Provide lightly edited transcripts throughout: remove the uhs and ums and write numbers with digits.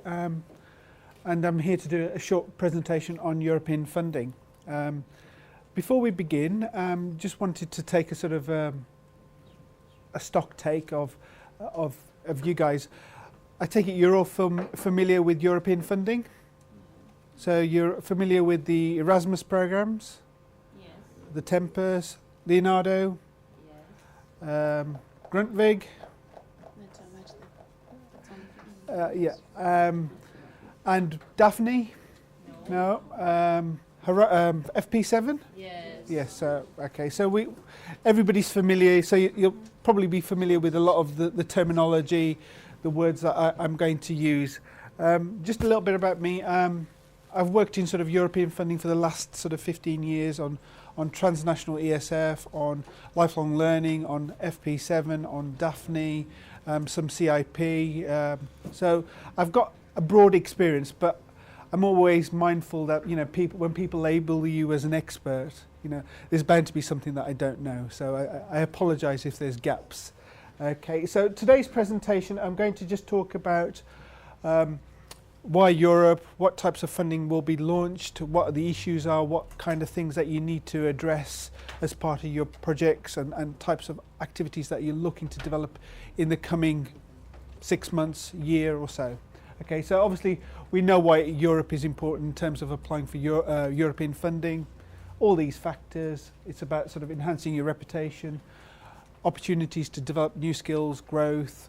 And I'm here to do a short presentation on European funding. Before we begin, just wanted to take a sort of a stock take of you guys. I take it you're all familiar with European funding? So you're familiar with the Erasmus programs? Yes. The Tempers, Leonardo? Yes. Grundtvig? Not so much. Yeah. And Daphne? No. No. FP7? Yes. Yes. Okay. So everybody's familiar. So you'll probably be familiar with a lot of the terminology, the words that I'm going to use. Just a little bit about me. I've worked in sort of European funding for the last sort of 15 years on transnational ESF, on lifelong learning, on FP7, on Daphne, some CIP. So I've got a broad experience, but I'm always mindful that, you know, when people label you as an expert, you know, there's bound to be something that I don't know. So I apologise if there's gaps. Okay, so today's presentation, I'm going to just talk about why Europe, what types of funding will be launched, what the issues are, what kind of things that you need to address as part of your projects, and types of activities that you're looking to develop in the coming 6 months, year or so. Okay, so obviously we know why Europe is important in terms of applying for European funding. All these factors, it's about sort of enhancing your reputation, opportunities to develop new skills, growth,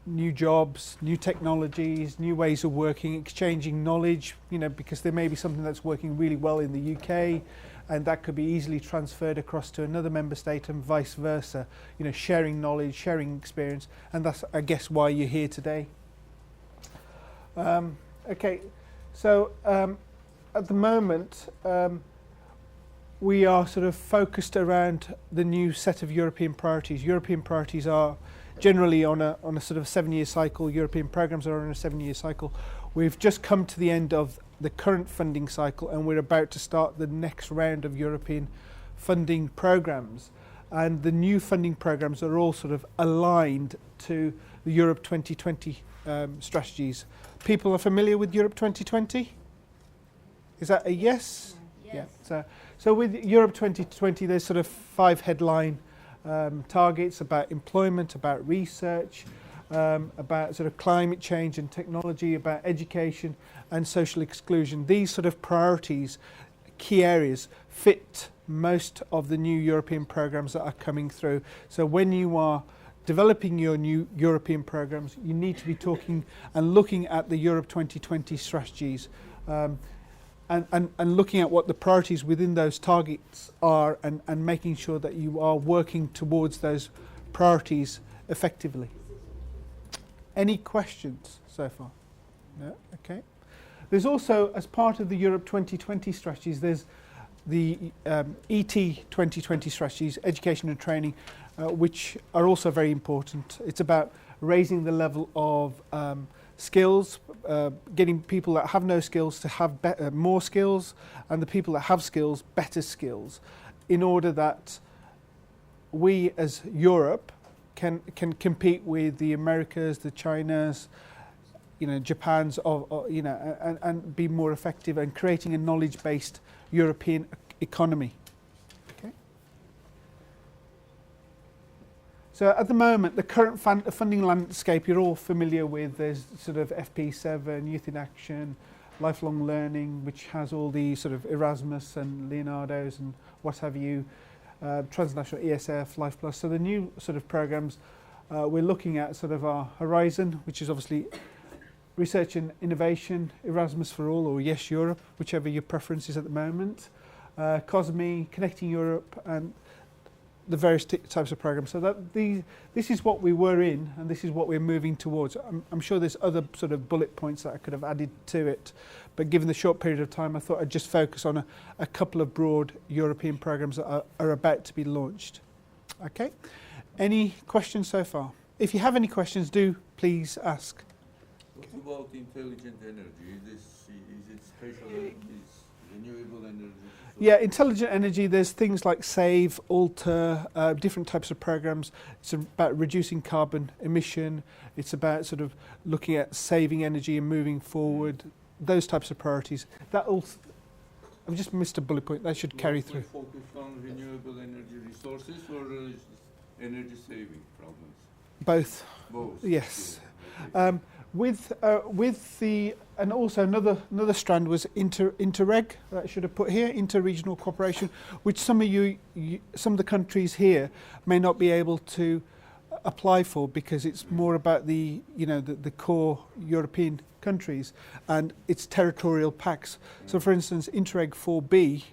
new jobs, new technologies, new ways of working, exchanging knowledge, you know, because there may be something that's working really well in the UK and that could be easily transferred across to another member state and vice versa, you know, sharing knowledge, sharing experience, and that's, I guess, why you're here today. Okay, so at the moment we are sort of focused around the new set of European priorities. European priorities are generally on a sort of 7-year cycle. European programs are on a 7-year cycle. We've just come to the end of the current funding cycle and we're about to start the next round of European funding programs. And the new funding programs are all sort of aligned to the Europe 2020 strategies. People are familiar with Europe 2020? Is that a yes? Yes. Yeah. So with Europe 2020, there's sort of 5 headline targets about employment, about research, about sort of climate change and technology, about education and social exclusion. These sort of priorities, key areas, fit most of the new European programs that are coming through. So when you are developing your new European programs, you need to be talking and looking at the Europe 2020 strategies and looking at what the priorities within those targets are and making sure that you are working towards those priorities effectively. Any questions so far? No? Okay. There's also, as part of the Europe 2020 strategies, there's the ET 2020 strategies, education and training, which are also very important. It's about raising the level of skills, getting people that have no skills to have more skills, and the people that have skills, better skills, in order that we as Europe can compete with the Americas, the Chinas, you know, Japan's, you know, and be more effective and creating a knowledge-based European economy. Okay. So at the moment, the current funding landscape you're all familiar with. There's sort of FP7, Youth in Action, Lifelong Learning, which has all the sort of Erasmus and Leonardos and what have you, transnational ESF, Life Plus. So the new sort of programs, we're looking at sort of our Horizon, which is obviously Research and Innovation, Erasmus for All, or Yes Europe, whichever your preference is at the moment, COSME, Connecting Europe, and the various types of programs. So that this is what we were in, and this is what we're moving towards. I'm sure there's other sort of bullet points that I could have added to it, but given the short period of time, I thought I'd just focus on a couple of broad European programs that are about to be launched. Okay. Any questions so far? If you have any questions, do please ask. What about intelligent energy? Is it special? Is renewable energy. Yeah, intelligent energy, there's things like save, alter, different types of programs. It's about reducing carbon emission. It's about sort of looking at saving energy and moving forward, those types of priorities. That all, I've just missed a bullet point, that should carry through. Focused on renewable energy resources or energy saving problems? Both. Both. Yes. Yeah. Okay. With the, and also another strand was Interreg, that I should have put here, inter-regional cooperation, which some of the countries here may not be able to apply for because it's more about the core European countries and its territorial pacts. So for instance, Interreg 4B,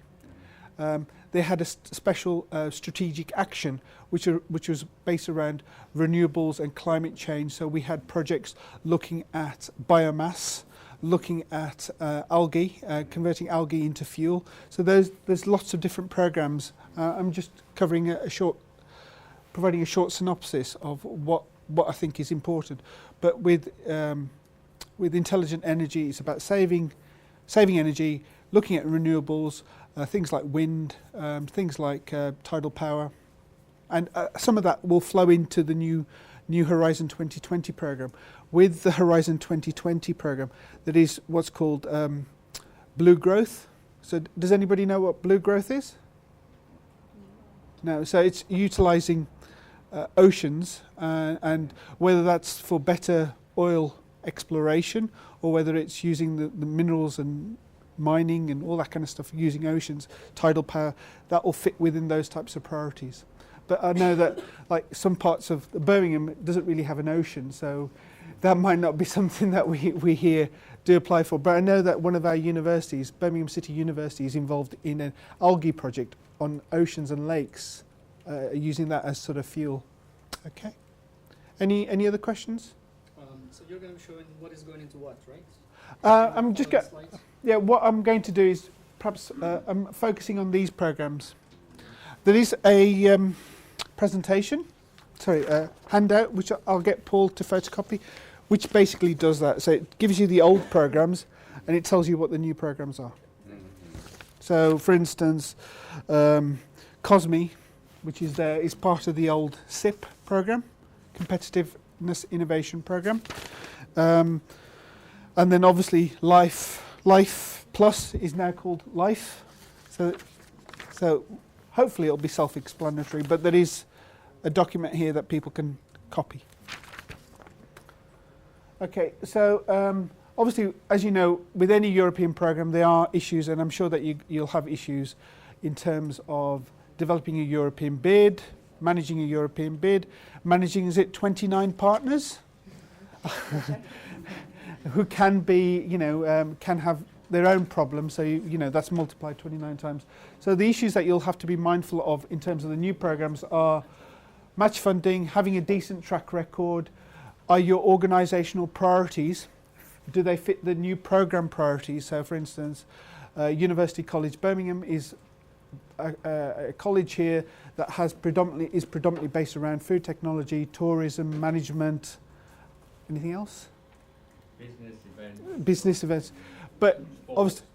they had a special strategic action which was based around renewables and climate change. So we had projects looking at biomass, looking at algae, converting algae into fuel. So there's lots of different programs. I'm just covering providing a short synopsis of what I think is important. But with intelligent energy, it's about saving energy, looking at renewables, things like wind, things like tidal power, and some of that will flow into the new Horizon 2020 program. With the Horizon 2020 program, that is what's called blue growth. So does anybody know what blue growth is? No. So it's utilising oceans, and whether that's for better oil exploration or whether it's using the minerals and mining and all that kind of stuff, using oceans, tidal power, that will fit within those types of priorities. But I know that like some parts of Birmingham doesn't really have an ocean, so that might not be something that we here do apply for. But I know that one of our universities, Birmingham City University, is involved in an algae project on oceans and lakes, using that as sort of fuel. Okay. Any other questions? So you're going to show what is going into what, right? I'm just going. Yeah, what I'm going to do is perhaps I'm focusing on these programs. There is a presentation, handout, which I'll get Paul to photocopy, which basically does that. So it gives you the old programs and it tells you what the new programs are. So, for instance, COSME, which is there, is part of the old CIP program, Competitiveness Innovation Program. And then obviously Life Plus is now called Life. So hopefully it'll be self-explanatory, but there is a document here that people can copy. Okay, so obviously, as you know, with any European program, there are issues, and I'm sure that you'll have issues in terms of developing a European bid, managing a European bid, managing, is it 29 partners? Who can be, can have their own problems, so that's multiplied 29 times. So the issues that you'll have to be mindful of in terms of the new programs are match funding, having a decent track record, are your organisational priorities, do they fit the new program priorities? So for instance, University College Birmingham is a college here that is predominantly based around food technology, tourism, management, anything else? Business events. But obviously,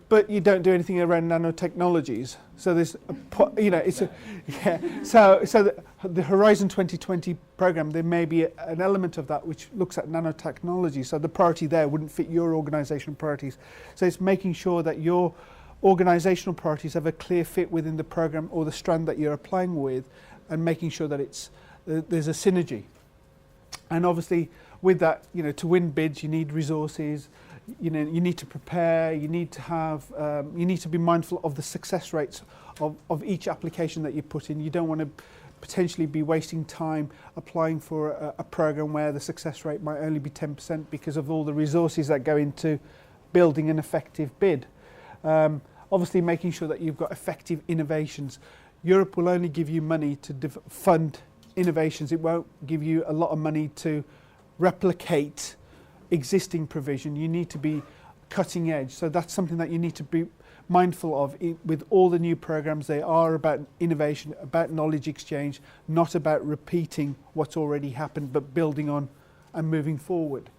but you don't do anything around nanotechnologies. So there's, So the Horizon 2020 program, there may be an element of that which looks at nanotechnology. So the priority there wouldn't fit your organisational priorities. So it's making sure that your organisational priorities have a clear fit within the program or the strand that you're applying with, and making sure that there's a synergy. And obviously, with that, to win bids, you need resources. You need to prepare. You need to have. You need to be mindful of the success rates of each application that you put in. You don't want to potentially be wasting time applying for a program where the success rate might only be 10% because of all the resources that go into building an effective bid. Obviously, making sure that you've got effective innovations. Europe will only give you money to fund innovations. It won't give you a lot of money to replicate existing provision. You need to be cutting edge. So that's something that you need to be mindful of with all the new programs. They are about innovation, about knowledge exchange, not about repeating what's already happened, but building on and moving forward.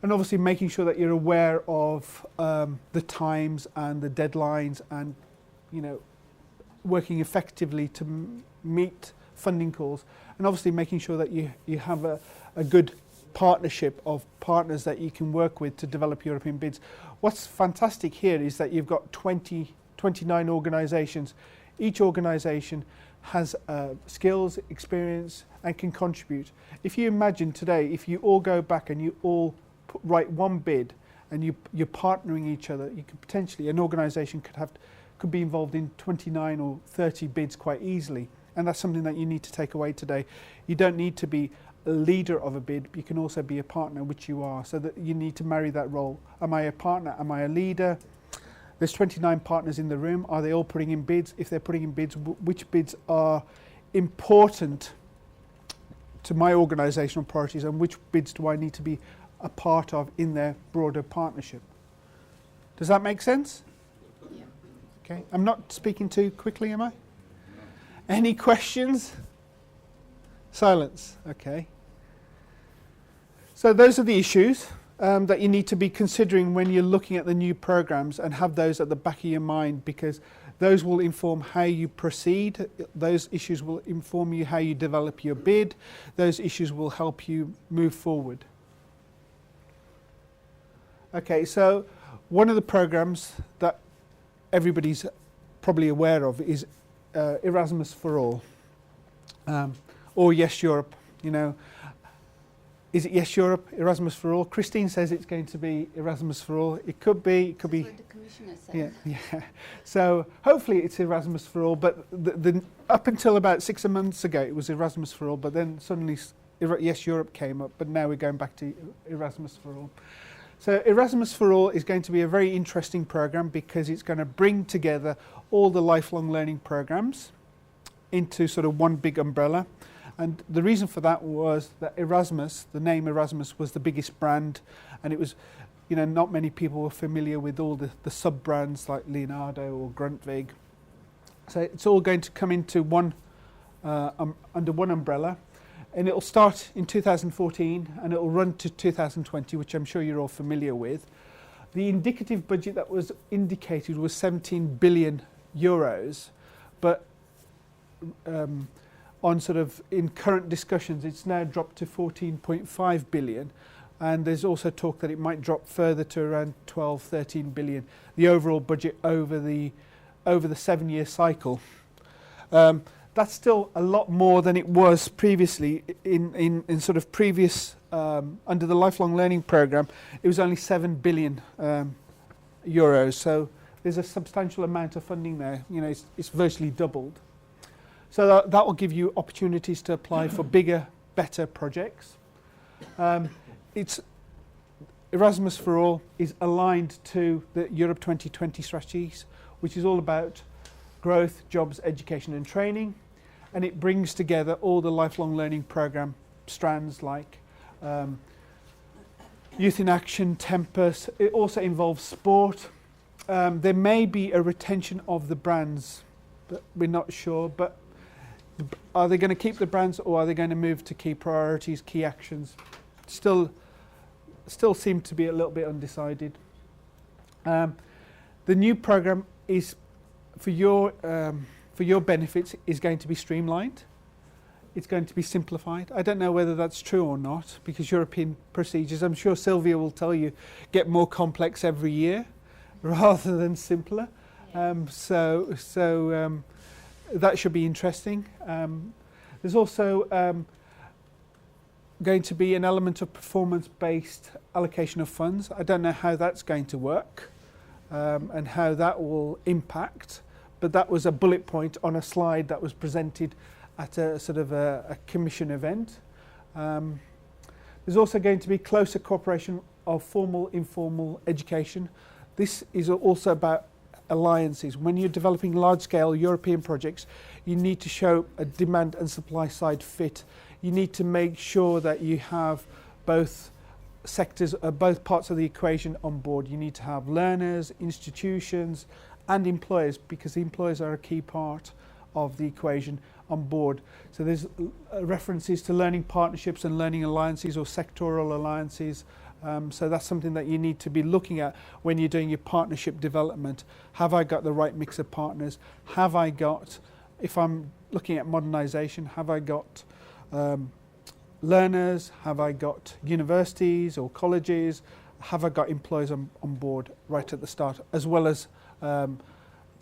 and obviously making sure that you're aware of the times and the deadlines, and working effectively to meet funding calls, and obviously making sure that you have a good partnership of partners that you can work with to develop European bids. What's fantastic here is that you've got 29 organisations. Each organisation has skills, experience, and can contribute. If you imagine today, if you all go back and you all write one bid and you're partnering each other, you could potentially, an organisation could be involved in 29 or 30 bids quite easily. And that's something that you need to take away today. You don't need to be a leader of a bid, you can also be a partner, which you are, so that you need to marry that role. Am I a partner? Am I a leader? There's 29 partners in the room. Are they all putting in bids? If they're putting in bids, which bids are important to my organisational priorities, and which bids do I need to be a part of in their broader partnership? Does that make sense? Yeah. Okay. I'm not speaking too quickly, am I? Any questions? Silence. Okay. So those are the issues that you need to be considering when you're looking at the new programs, and have those at the back of your mind, because those will inform how you proceed. Those issues will inform you how you develop your bid. Those issues will help you move forward. Okay, so one of the programs that everybody's probably aware of is Erasmus for All, or Yes Europe. Is it Yes Europe, Erasmus for All? Christine says it's going to be Erasmus for All. It could be. That's what the commissioner said. Yeah. So hopefully it's Erasmus for All. But up until about 6 months ago, it was Erasmus for All. But then suddenly Yes Europe came up. But now we're going back to Erasmus for All. So Erasmus for All is going to be a very interesting program, because it's going to bring together all the lifelong learning programs into sort of one big umbrella. And the reason for that was that Erasmus, the name Erasmus, was the biggest brand, and it was, not many people were familiar with all the sub-brands like Leonardo or Grundtvig. So it's all going to come into one, under one umbrella, and it'll start in 2014 and it'll run to 2020, which I'm sure you're all familiar with. The indicative budget that was indicated was 17 billion euros, but on sort of in current discussions, it's now dropped to 14.5 billion, and there's also talk that it might drop further to around 12, 13 billion, the overall budget over the 7-year cycle. That's still a lot more than it was previously in sort of previous, under the lifelong learning program, it was only 7 billion euros. So there's a substantial amount of funding there. It's virtually doubled. So that will give you opportunities to apply for bigger, better projects. It's Erasmus for All is aligned to the Europe 2020 strategies, which is all about growth, jobs, education and training. And it brings together all the lifelong learning program strands like Youth in Action, Tempus. It also involves sport. There may be a retention of the brands, but we're not sure. But are they going to keep the brands, or are they going to move to key priorities, key actions? Still seem to be a little bit undecided. The new program is for your benefits is going to be streamlined. It's going to be simplified. I don't know whether that's true or not, because European procedures, I'm sure Sylvia will tell you, get more complex every year rather than simpler. That should be interesting. There's also going to be an element of performance-based allocation of funds. I don't know how that's going to work and how that will impact, but that was a bullet point on a slide that was presented at a sort of a commission event. There's also going to be closer cooperation of formal, informal education. This is also about alliances. When you're developing large-scale European projects, you need to show a demand and supply side fit. You need to make sure that you have both sectors, both parts of the equation on board. You need to have learners, institutions, and employers, because the employers are a key part of the equation on board. So there's references to learning partnerships and learning alliances or sectoral alliances, So that's something that you need to be looking at when you're doing your partnership development. Have I got the right mix of partners? Have I got, if I'm looking at modernisation, have I got learners? Have I got universities or colleges? Have I got employers on board right at the start, as well as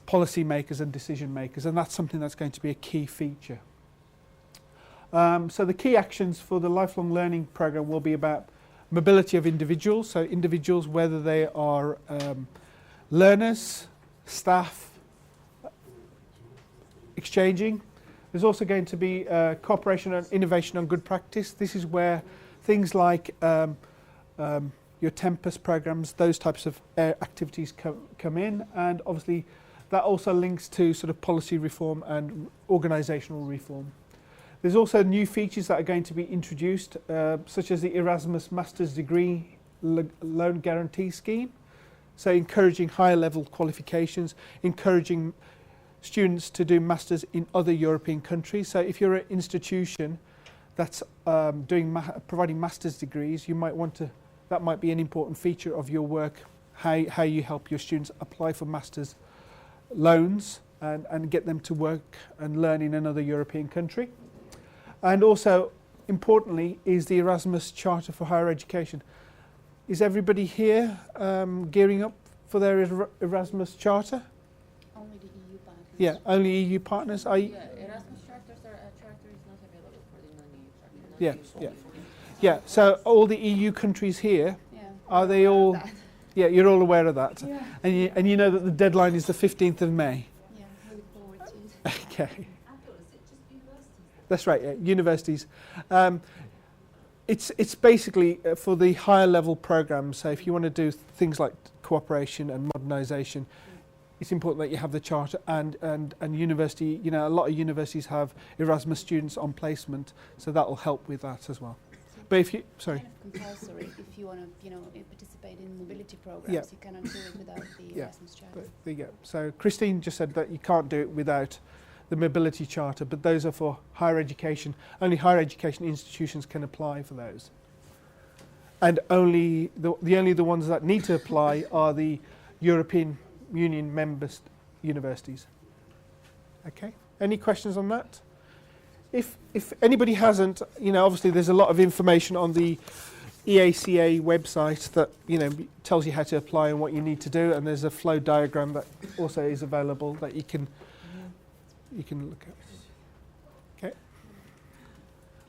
policy makers and decision makers? And that's something that's going to be a key feature. So the key actions for the lifelong learning programme will be about mobility of individuals, so individuals, whether they are learners, staff, exchanging. There's also going to be cooperation and innovation on good practice. This is where things like your Tempest programs, those types of activities come in, and obviously that also links to sort of policy reform and organisational reform. There's also new features that are going to be introduced, such as the Erasmus Master's Degree Loan Guarantee Scheme. So encouraging higher level qualifications, encouraging students to do masters in other European countries. So if you're an institution that's providing master's degrees, you might want to, that might be an important feature of your work, how you help your students apply for master's loans and get them to work and learn in another European country. And also, importantly, is the Erasmus Charter for Higher Education. Is everybody here gearing up for their Erasmus Charter? Only the EU partners. Yeah, only EU partners. Yeah, Erasmus charter is not available for the non-EU partners. Yeah. So all the EU countries here, Yeah. are they all? That. Yeah, you're all aware of that. Yeah. And you know that the deadline is the 15th of May. Yeah, look forward to it. Okay. That's right, yeah, universities. It's basically for the higher level programs. So if you want to do things like cooperation and modernisation, it's important that you have the charter and university. You know, a lot of universities have Erasmus students on placement, so that will help with that as well. But if you, sorry. Kind of compulsory if you want to, participate in mobility programs. Yeah. You cannot do it without the Erasmus charter. But there you go. So Christine just said that you can't do it without the mobility charter, but those are for higher education. Only higher education institutions can apply for those. And only the ones that need to apply are the European Union member universities. Okay. Any questions on that? If anybody hasn't, obviously there's a lot of information on the EACA website that tells you how to apply and what you need to do, and there's a flow diagram that also is available that you can look at. Okay.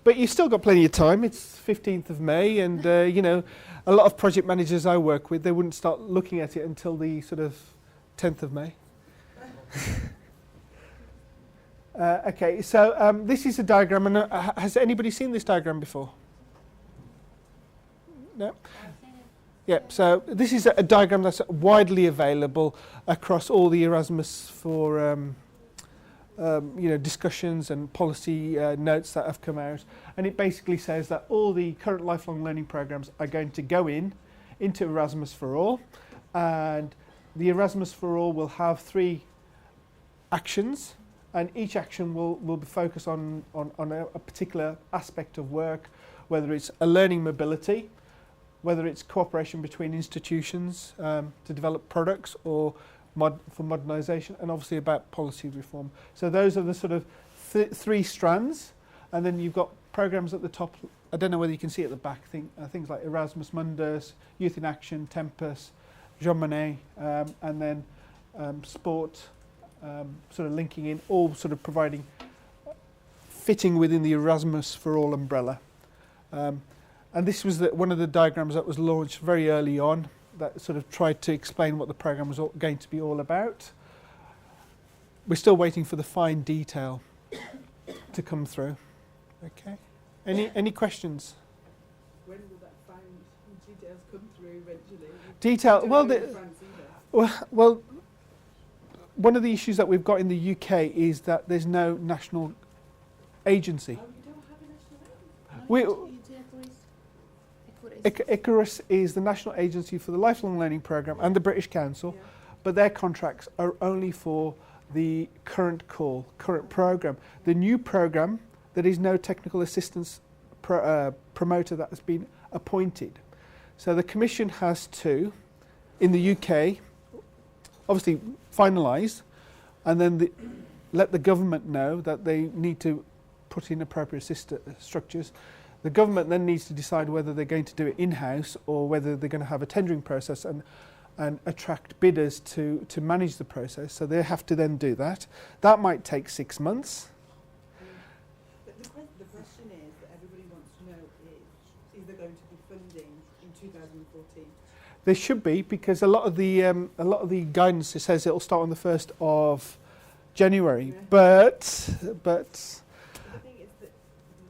But you've still got plenty of time. It's 15th of May, and a lot of project managers I work with, they wouldn't start looking at it until the sort of 10th of May. Okay, so this is a diagram, and has anybody seen this diagram before? No? Yeah, so this is a diagram that's widely available across all the Erasmus for discussions and policy notes that have come out, and it basically says that all the current lifelong learning programs are going to go into Erasmus for All, and the Erasmus for All will have 3 actions, and each action will be focused on a particular aspect of work, whether it's a learning mobility, whether it's cooperation between institutions to develop products, or for modernisation, and obviously about policy reform. So those are the sort of 3 strands, and then you've got programs at the top. I don't know whether you can see at the back things like Erasmus Mundus, Youth in Action, Tempest, Jean Monnet, and then sport, sort of linking in, all sort of providing fitting within the Erasmus for All umbrella. And this was one of the diagrams that was launched very early on, that sort of tried to explain what the programme was going to be all about. We're still waiting for the fine detail to come through. Okay. Any questions? When will that fine details come through eventually? Detail. Well, one of the issues that we've got in the UK is that there's no national agency. Oh, you don't have a national agency? Icarus is the national agency for the lifelong learning programme and the British Council, but their contracts are only for the current programme. The new programme, there is no technical assistance promoter that has been appointed. So the Commission has to, in the UK, obviously finalise, and then let the government know that they need to put in appropriate structures. The government then needs to decide whether they're going to do it in-house or whether they're going to have a tendering process and attract bidders to manage the process. So they have to then do that. That might take 6 months. But the question is that everybody wants to know is there going to be funding in 2014? There should be, because a lot of the guidance says it'll start on the 1st of January. Yeah. But But the thing is that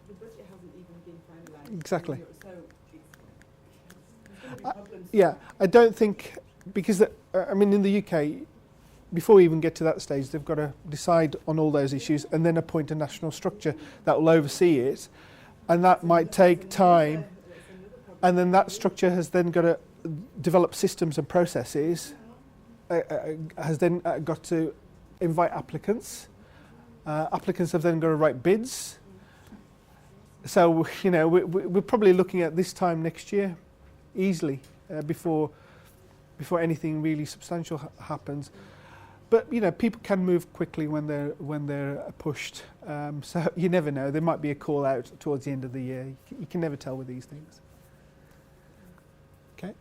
the budget hasn't even been finalised. Exactly. So there's going to be problems. yeah, I don't think, because I mean, in the UK, before we even get to that stage, they've got to decide on all those issues and then appoint a national structure that will oversee it, and that might take time. And then that structure has then got to develop systems and processes, has then got to invite applicants. Applicants have then got to write bids. So, you know, we're probably looking at this time next year, easily, before anything really substantial happens. But, you know, people can move quickly when they're pushed. So you never know. There might be a call out towards the end of the year. You can never tell with these things. Okay.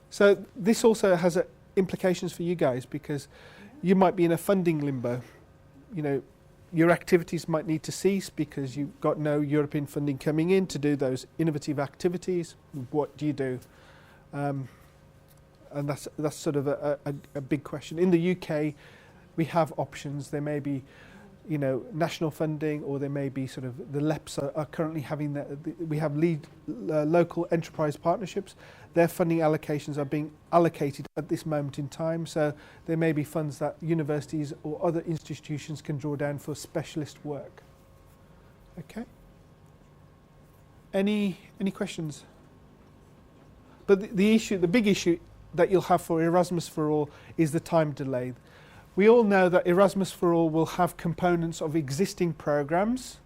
So this also has implications for you guys, because you might be in a funding limbo. You know, your activities might need to cease because you've got no European funding coming in to do those innovative activities. What do you do? And that's sort of a big question. In the UK, we have options. There may be, you know, national funding, or there may be sort of the LEPs are currently having we have local enterprise partnerships. Their funding allocations are being allocated at this moment in time. So there may be funds that universities or other institutions can draw down for specialist work. Okay. Any questions? But the big issue that you'll have for Erasmus for All is the time delay. We all know that Erasmus for All will have components of existing programs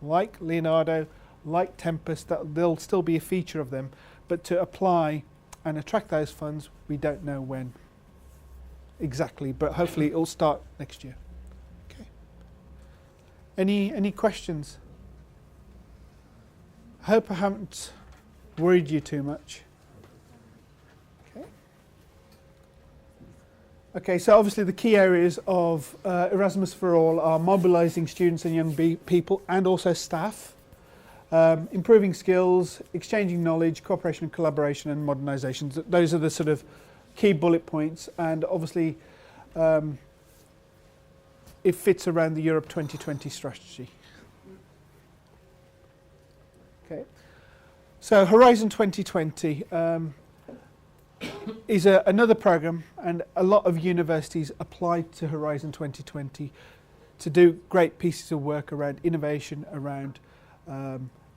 like Leonardo, like Tempest, that there'll still be a feature of them, but to apply and attract those funds, we don't know when exactly, but hopefully it'll start next year. Okay. Any questions? I hope I haven't worried you too much. Okay, so obviously the key areas of Erasmus for All are mobilising students and young people and also staff, improving skills, exchanging knowledge, cooperation and collaboration, and modernisation. Those are the sort of key bullet points, and obviously it fits around the Europe 2020 strategy. Okay, so Horizon 2020 is another programme, and a lot of universities applied to Horizon 2020 to do great pieces of work around innovation, around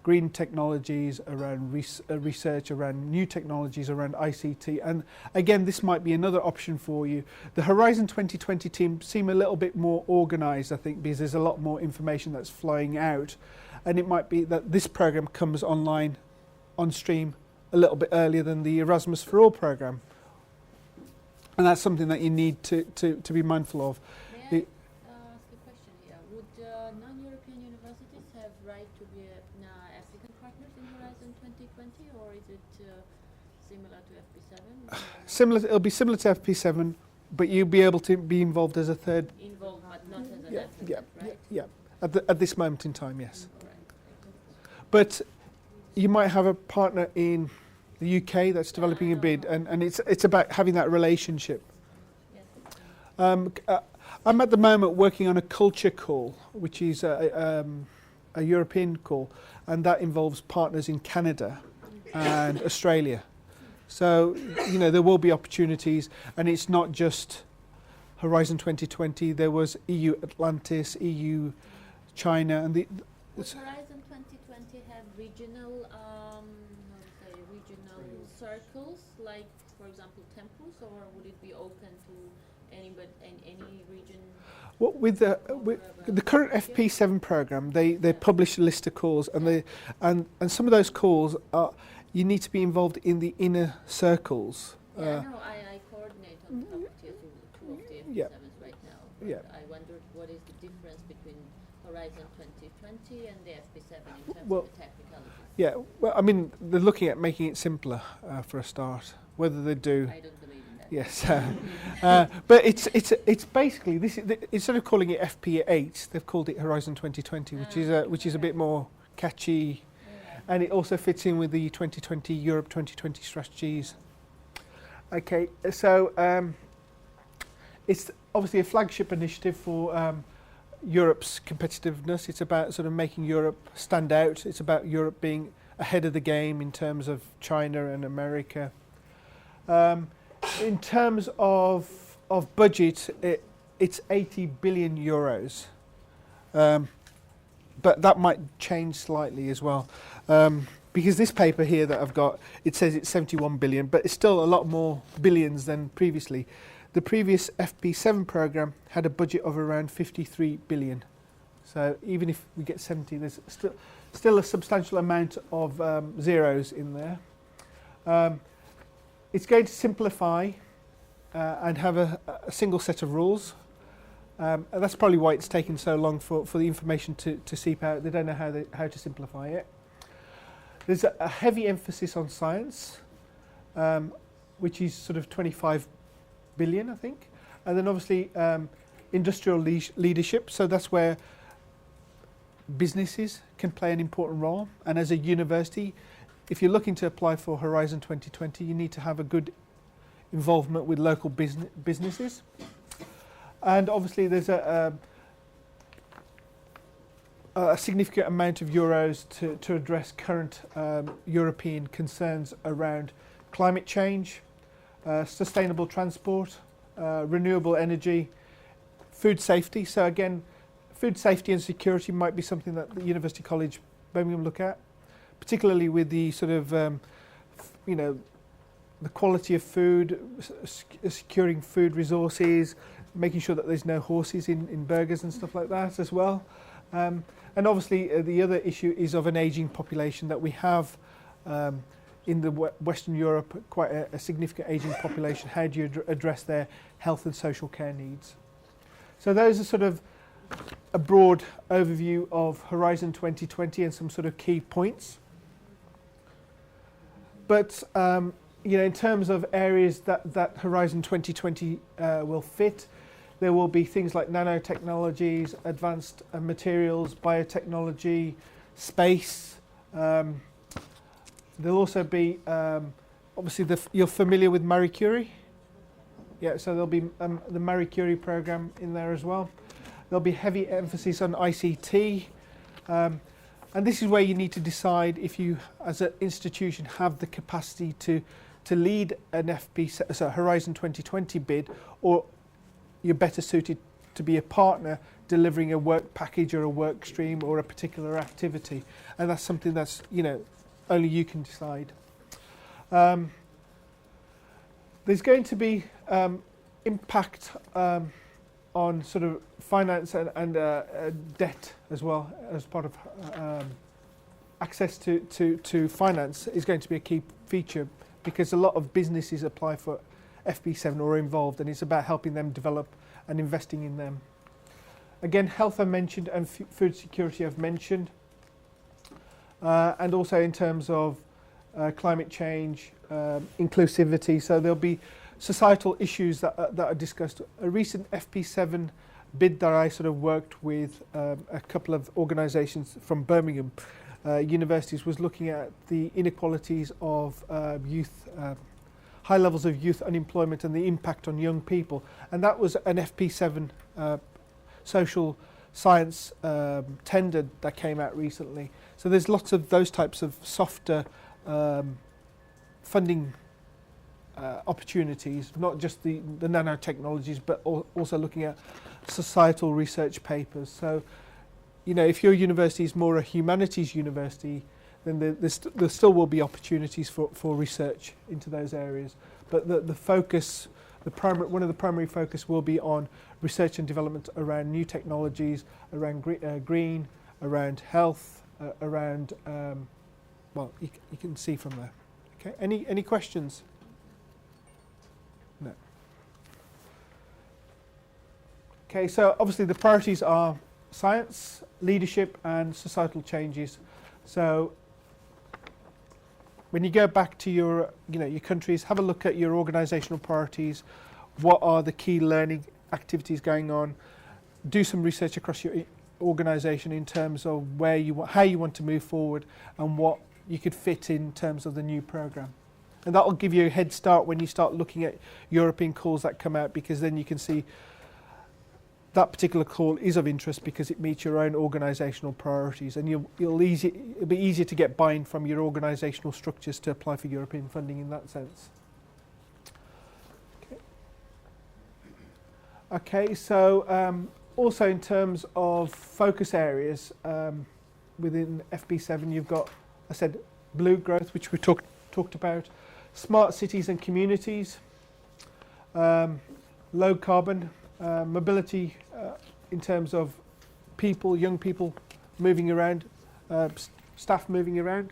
green technologies, around research, around new technologies, around ICT. And again, this might be another option for you. The Horizon 2020 team seem a little bit more organised, I think, because there's a lot more information that's flying out. And it might be that this programme comes online, on stream, a little bit earlier than the Erasmus for All programme. And that's something that you need to be mindful of. May I ask a question here? Would non-European universities have right to be applicant partners in Horizon 2020, or is it similar to FP7? It'll be similar to FP7, but you'll be able to be involved as a third. Involved, but not as an Yeah, applicant, right? yeah. At this moment in time, yes. All right. But you might have a partner in the UK that's developing a bid, and it's about having that relationship. Yes. I'm at the moment working on a culture call, which is a European call, and that involves partners in Canada and Australia. So, you know, there will be opportunities, and it's not just Horizon 2020. There was EU Atlantis, EU China, and Would Horizon 2020 have regional circles, like, for example, temples, or would it be open to any region? What with the current FP7 program, they publish a list of calls, and some of those calls are, you need to be involved in the inner circles. Yeah, no, I coordinate on behalf of two of the FP7s Yeah. right now. But Yeah. I wondered what is the difference between Horizon 2020 and the FP7 in terms Well, of the technicalities. Yeah, well, I mean, they're looking at making it simpler for a start. Whether they do, I don't believe in that. yes. But it's basically this. Instead of calling it FP8, they've called it Horizon 2020, which is a bit more catchy, and it also fits in with the 2020 Europe 2020 strategies. Okay, so it's obviously a flagship initiative for Europe's competitiveness. It's about sort of making Europe stand out. It's about Europe being ahead of the game in terms of China and America. In terms of budget, it's 80 billion euros, but that might change slightly as well, because this paper here that I've got, it says it's 71 billion, but it's still a lot more billions than previously. The previous FP7 program had a budget of around 53 billion. So even if we get 70, there's still a substantial amount of zeros in there. It's going to simplify and have a single set of rules. And that's probably why it's taken so long for the information to seep out. They don't know how to simplify it. There's a heavy emphasis on science, which is sort of 25 billion, I think. And then obviously industrial leadership. So that's where businesses can play an important role. And as a university, if you're looking to apply for Horizon 2020, you need to have a good involvement with local businesses. And obviously there's a significant amount of euros to address current European concerns around climate change, sustainable transport, renewable energy, food safety. So again, food safety and security might be something that the University College Birmingham look at, particularly with the sort of, the quality of food, securing food resources, making sure that there's no horses in burgers and stuff like that as well. And obviously the other issue is of an ageing population that we have in the Western Europe, quite a significant ageing population. How do you address their health and social care needs? So those are sort of a broad overview of Horizon 2020 and some sort of key points. But in terms of areas that Horizon 2020 will fit, there will be things like nanotechnologies, advanced materials, biotechnology, space. There'll also be, obviously, you're familiar with Marie Curie? Yeah, so there'll be the Marie Curie program in there as well. There'll be heavy emphasis on ICT. And this is where you need to decide if you, as an institution, have the capacity to lead an Horizon 2020 bid, or you're better suited to be a partner delivering a work package or a work stream or a particular activity. And that's something that's, only you can decide. There's going to be impact on sort of finance and debt as well, as part of access to finance is going to be a key feature, because a lot of businesses apply for FP7 or are involved, and it's about helping them develop and investing in them. Again, health I mentioned, and food security I've mentioned, and also in terms of climate change, inclusivity. So there'll be societal issues that are discussed. A recent FP7 bid that I sort of worked with a couple of organisations from Birmingham universities was looking at the inequalities of youth, high levels of youth unemployment and the impact on young people. And that was an FP7 social science tender that came out recently. So there's lots of those types of softer funding opportunities, not just the nanotechnologies, but also looking at societal research papers. So, if your university is more a humanities university, then there still will be opportunities for research into those areas. But the focus one of the primary focus will be on research and development around new technologies, around green, around health, around, well, you can see from there. Okay, any questions? No. Okay, so obviously the priorities are science, leadership and societal changes. So when you go back to your countries, have a look at your organisational priorities. What are the key learning activities going on? Do some research across your organisation in terms of how you want to move forward and what you could fit in terms of the new programme. And that will give you a head start when you start looking at European calls that come out, because then you can see that particular call is of interest because it meets your own organisational priorities, and it'll be easier to get buy-in from your organisational structures to apply for European funding in that sense. Okay, so also in terms of focus areas within FP7, you've got, I said, blue growth, which we talked about, smart cities and communities, low carbon, mobility in terms of people, young people moving around, staff moving around,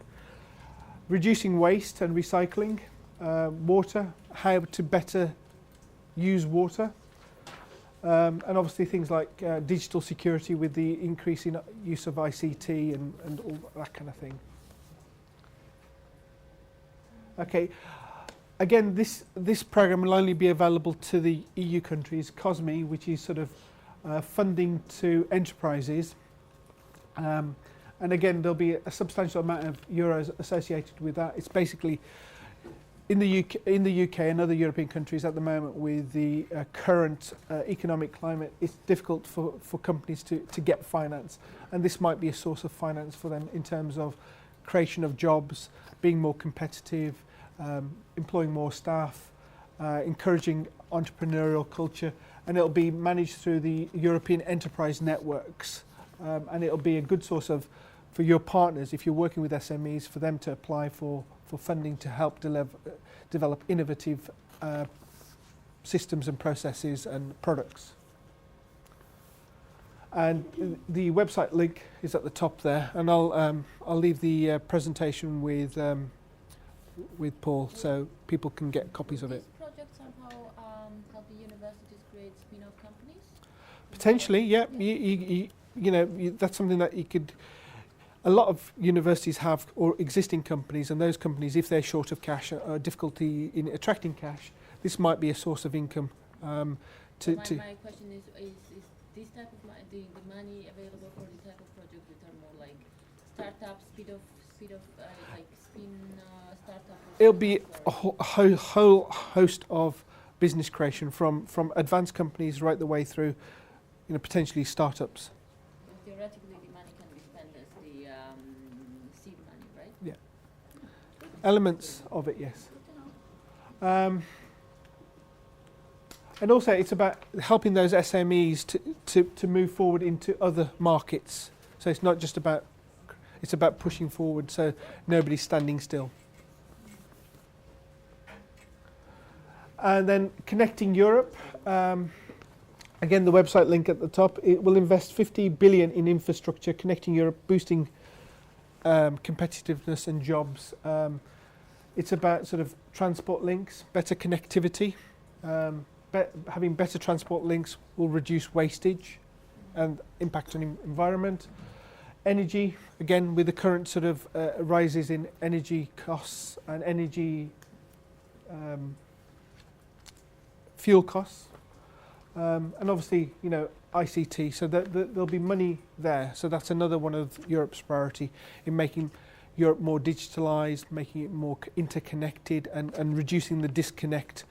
reducing waste and recycling, water, how to better use water, and obviously things like digital security with the increasing use of ICT and all that kind of thing. Okay. Again, this programme will only be available to the EU countries. COSME, which is sort of funding to enterprises, and again there'll be a substantial amount of euros associated with that. It's basically in the UK and other European countries at the moment, with the current economic climate, it's difficult for companies to get finance, and this might be a source of finance for them in terms of creation of jobs, being more competitive, employing more staff, encouraging entrepreneurial culture, and it'll be managed through the European enterprise networks, and it'll be a good source for your partners, if you're working with SMEs, for them to apply for funding to help develop innovative systems and processes and products. And the website link is at the top there, and I'll leave the presentation with Paul, so people can get copies of it. This project somehow help the universities create spin-off companies? Potentially, yeah. That's something that you could. A lot of universities have or existing companies, and those companies, if they're short of cash, are difficulty in attracting cash. This might be a source of income. My question is this type of the money available for this type of projects that are more like startups, speed of like spin startup? It'll be a whole host of business creation from advanced companies right the way through, potentially startups. Theoretically, the money can be spent as the seed money, right? Yeah. Elements of it, yes. And also, it's about helping those SMEs to move forward into other markets. So it's not just about. It's about pushing forward, so nobody's standing still. And then connecting Europe. Again, the website link at the top. It will invest 50 billion in infrastructure, connecting Europe, boosting competitiveness and jobs. It's about sort of transport links, better connectivity. Having better transport links will reduce wastage and impact on environment. Energy, again, with the current sort of rises in energy costs and energy fuel costs, and obviously, ICT. So there'll be money there. So that's another one of Europe's priority in making Europe more digitalised, making it more interconnected, and reducing the disconnect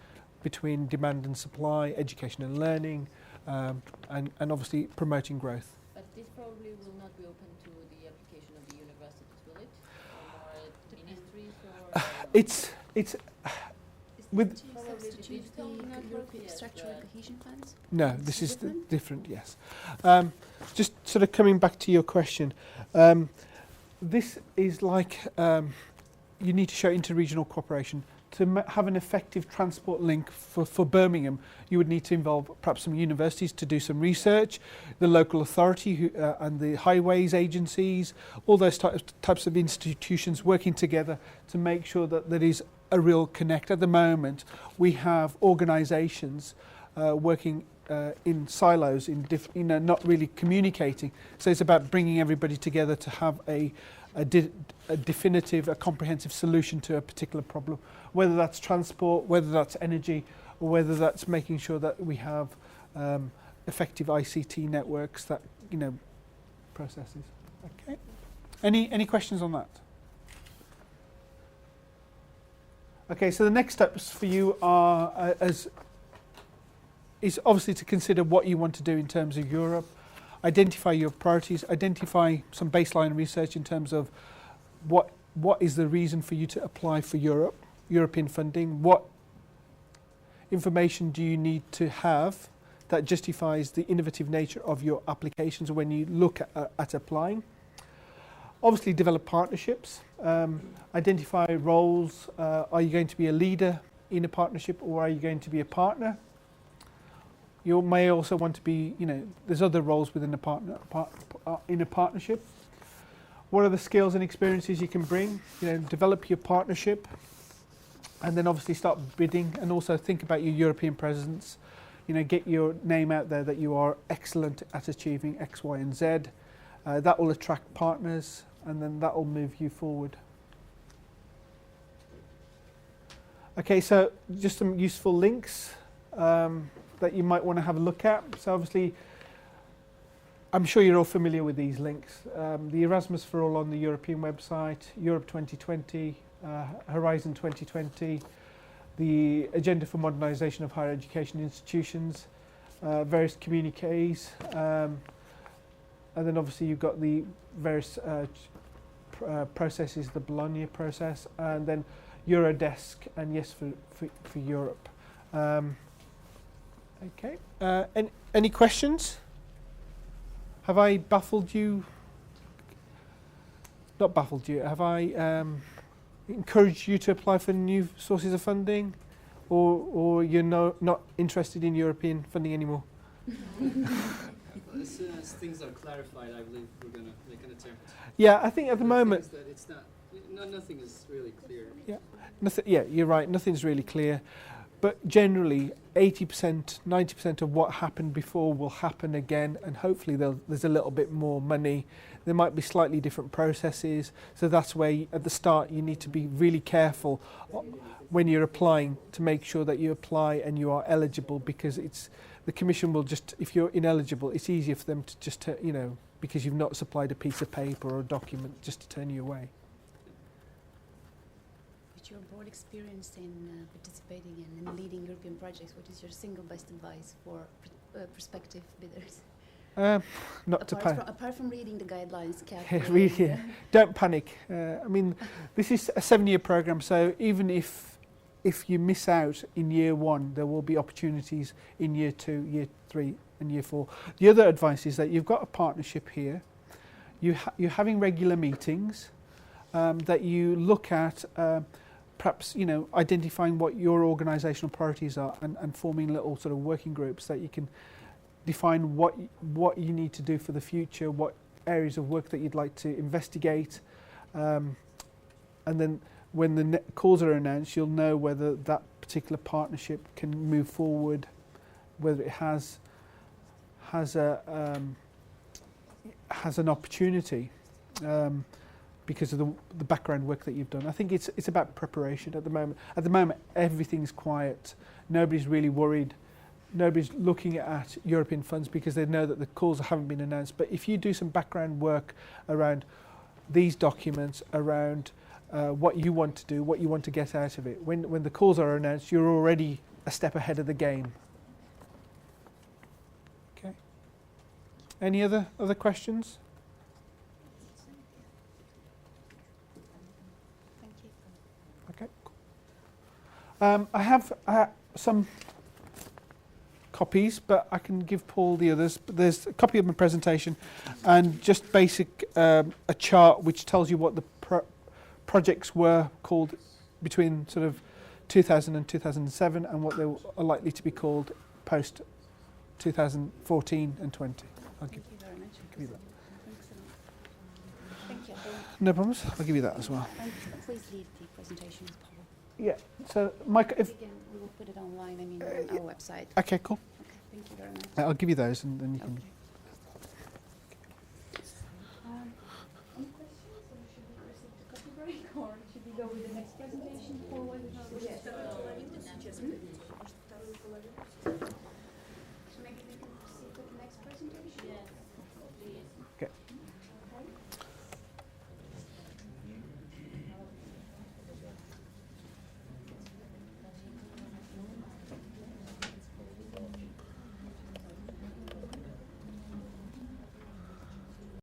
between demand and supply, education and learning, and obviously promoting growth. But this probably will not be open to the application of the universities, will it? Or more ministries, or It's with substitute the European structural cohesion funds? no. This is different. Yes. Just sort of coming back to your question, this is like you need to show interregional cooperation. have an effective transport link for Birmingham, you would need to involve perhaps some universities to do some research, the local authority and the highways agencies, all those types of institutions working together to make sure that there is a real connect. At the moment, we have organisations working in silos, not really communicating. So it's about bringing everybody together to have a definitive, a comprehensive solution to a particular problem, whether that's transport, whether that's energy, or whether that's making sure that we have effective ICT networks that, processes. Okay. Any questions on that? Okay, so the next steps for you are is obviously to consider what you want to do in terms of Europe, identify your priorities, identify some baseline research in terms of what is the reason for you to apply for European funding, what information do you need to have that justifies the innovative nature of your applications when you look at applying. Obviously develop partnerships, identify roles, are you going to be a leader in a partnership or are you going to be a partner? You may also want to be, there's other roles within in a partnership. What are the skills and experiences you can bring? Develop your partnership, and then obviously start bidding, and also think about your European presence. Get your name out there that you are excellent at achieving X, Y, and Z. That will attract partners, and then that will move you forward. Okay, so just some useful links that you might want to have a look at. So obviously, I'm sure you're all familiar with these links. The Erasmus for All on the European website, Europe 2020, Horizon 2020, the Agenda for Modernisation of Higher Education Institutions, various communiques, and then obviously you've got the various processes, the Bologna process, and then Eurodesk and Yes for Europe. Okay. Any questions? Have I baffled you? Not baffled you. Have I encouraged you to apply for new sources of funding, or you're not interested in European funding anymore? As soon as things are clarified, I believe we're going to make an attempt. Yeah, I think at the moment. That it's nothing is really clear. Yeah, you're right. Nothing's really clear. But generally, 80%, 90% of what happened before will happen again, and hopefully there's a little bit more money. There might be slightly different processes, so that's where at the start you need to be really careful when you're applying to make sure that you apply and you are eligible, because the Commission will just, if you're ineligible, it's easier for them to just, because you've not supplied a piece of paper or a document, just to turn you away. With your broad experience in participating in and leading European projects, what is your single best advice for prospective bidders? Apart from reading the guidelines carefully. Don't panic. This is a 7-year programme, so even if you miss out in year 1, there will be opportunities in year 2, year 3 and year 4. The other advice is that you've got a partnership here, you're having regular meetings, that you look at perhaps identifying what your organisational priorities are and forming little sort of working groups that you can define what you need to do for the future, what areas of work that you'd like to investigate, and then when the calls are announced, you'll know whether that particular partnership can move forward, whether it has an opportunity because of the background work that you've done. I think it's about preparation at the moment. At the moment, everything's quiet. Nobody's really worried. Nobody's looking at European funds because they know that the calls haven't been announced. But if you do some background work around these documents, around what you want to do, what you want to get out of it, when the calls are announced, you're already a step ahead of the game. Okay. Any other questions? Thank you. Okay. I have some copies, but I can give Paul the others. But there's a copy of my presentation and just basic a chart which tells you what the projects were called between sort of 2000 and 2007 and what they are likely to be called post 2014 and 20. I'll give, Thank you very much. give you that. Thanks a lot. Thank you. No problems. I'll give you that as well. And please leave the presentation as public. Yeah. So, Mike, if Again, we will put it online, I mean, on our website. okay, cool. Okay, thank you very much. I'll give you those, and then you can. Okay. Any questions, or should we proceed to coffee break, or should we go with the next presentation forward? So maybe we can proceed with the next presentation? Yes, please.